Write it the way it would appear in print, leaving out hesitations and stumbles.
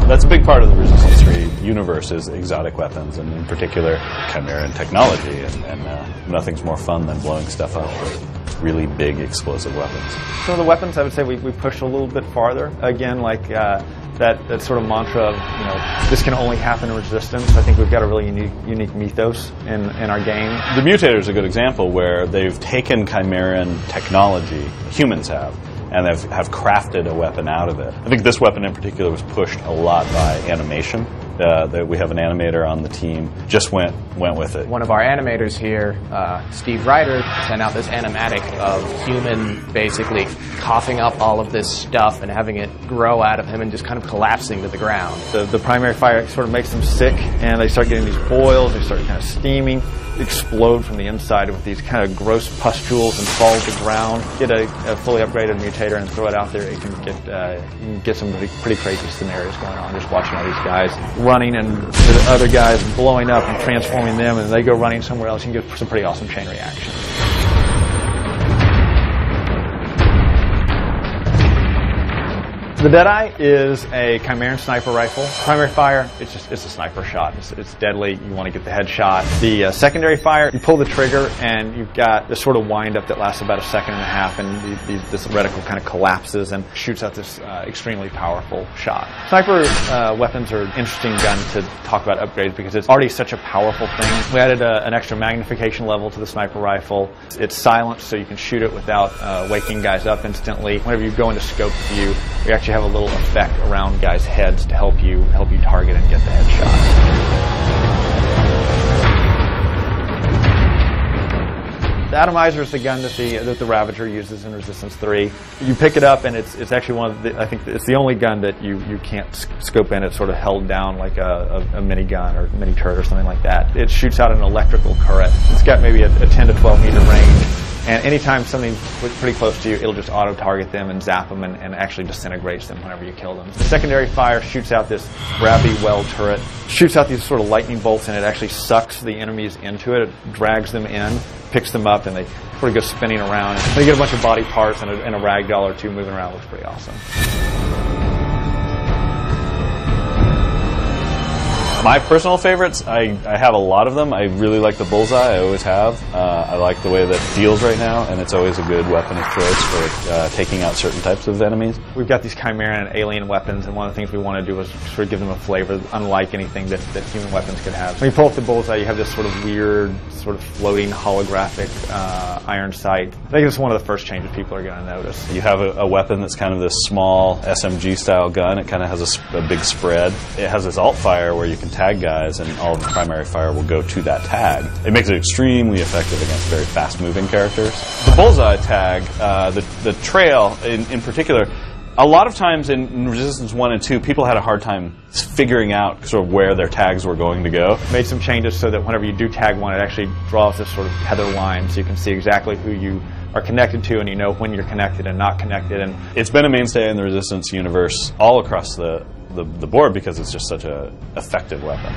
That's a big part of the Resistance 3 universe is exotic weapons, and in particular Chimeran technology, and nothing's more fun than blowing stuff up with really big explosive weapons. Some of the weapons I would say we pushed a little bit farther. Again, like that sort of mantra of, you know, this can only happen in Resistance. I think we've got a really unique mythos in our game. The Mutator is a good example where they've taken Chimeran technology, humans and have crafted a weapon out of it. I think this weapon in particular was pushed a lot by animation. We have an animator on the team, just went with it. One of our animators here, Steve Ryder, sent out this animatic of human basically coughing up all of this stuff and having it grow out of him and just kind of collapsing to the ground. The primary fire sort of makes them sick, and they start getting these boils, they start kind of steaming, explode from the inside with these kind of gross pustules and fall to the ground. Get a fully upgraded Mutator and throw it out there, you can get some pretty crazy scenarios going on just watching all these guys running and the other guys blowing up and transforming them, and they go running somewhere else. You can get some pretty awesome chain reactions. The Deadeye is a Chimeran sniper rifle. Primary fire, it's a sniper shot. It's deadly. You want to get the headshot. The secondary fire, you pull the trigger and you've got this sort of wind-up that lasts about a second and a half, and this reticle kind of collapses and shoots out this extremely powerful shot. Sniper weapons are an interesting gun to talk about upgrades because it's already such a powerful thing. We added an extra magnification level to the sniper rifle. It's silenced, so you can shoot it without waking guys up instantly. Whenever you go into scope view, we actually have a little effect around guys' heads to help you target and get the headshot. The Atomizer is the gun that the Ravager uses in Resistance 3. You pick it up, and it's actually one of the, I think it's the only gun that you can't scope in. It's sort of held down like a minigun or mini turret or something like that. It shoots out an electrical current. It's got maybe a 10 to 12 meter range. And anytime something's pretty close to you, it'll just auto-target them and zap them and actually disintegrates them whenever you kill them. The secondary fire shoots out this gravity well turret, shoots out these sort of lightning bolts, and it actually sucks the enemies into it. It drags them in, picks them up, and they sort of go spinning around. And they get a bunch of body parts and a ragdoll or two moving around. It looks pretty awesome. My personal favorites, I have a lot of them. I really like the Bullseye, I always have. I like the way that it feels right now, and it's always a good weapon of choice for taking out certain types of enemies. We've got these Chimeran and alien weapons, and one of the things we want to do is sort of give them a flavor unlike anything that human weapons could have. When you pull up the Bullseye, you have this sort of weird, sort of floating holographic iron sight. I think it's one of the first changes people are going to notice. You have a weapon that's kind of this small SMG-style gun. It kind of has a big spread. It has this alt-fire where you can tag guys, and all of the primary fire will go to that tag. It makes it extremely effective against very fast-moving characters. The Bullseye tag, the trail in particular, a lot of times in Resistance 1 and 2, people had a hard time figuring out sort of where their tags were going to go. Made some changes so that whenever you do tag one, it actually draws this sort of tether line so you can see exactly who you are connected to, and you know when you're connected and not connected. And it's been a mainstay in the Resistance universe all across the board because it's just such an effective weapon.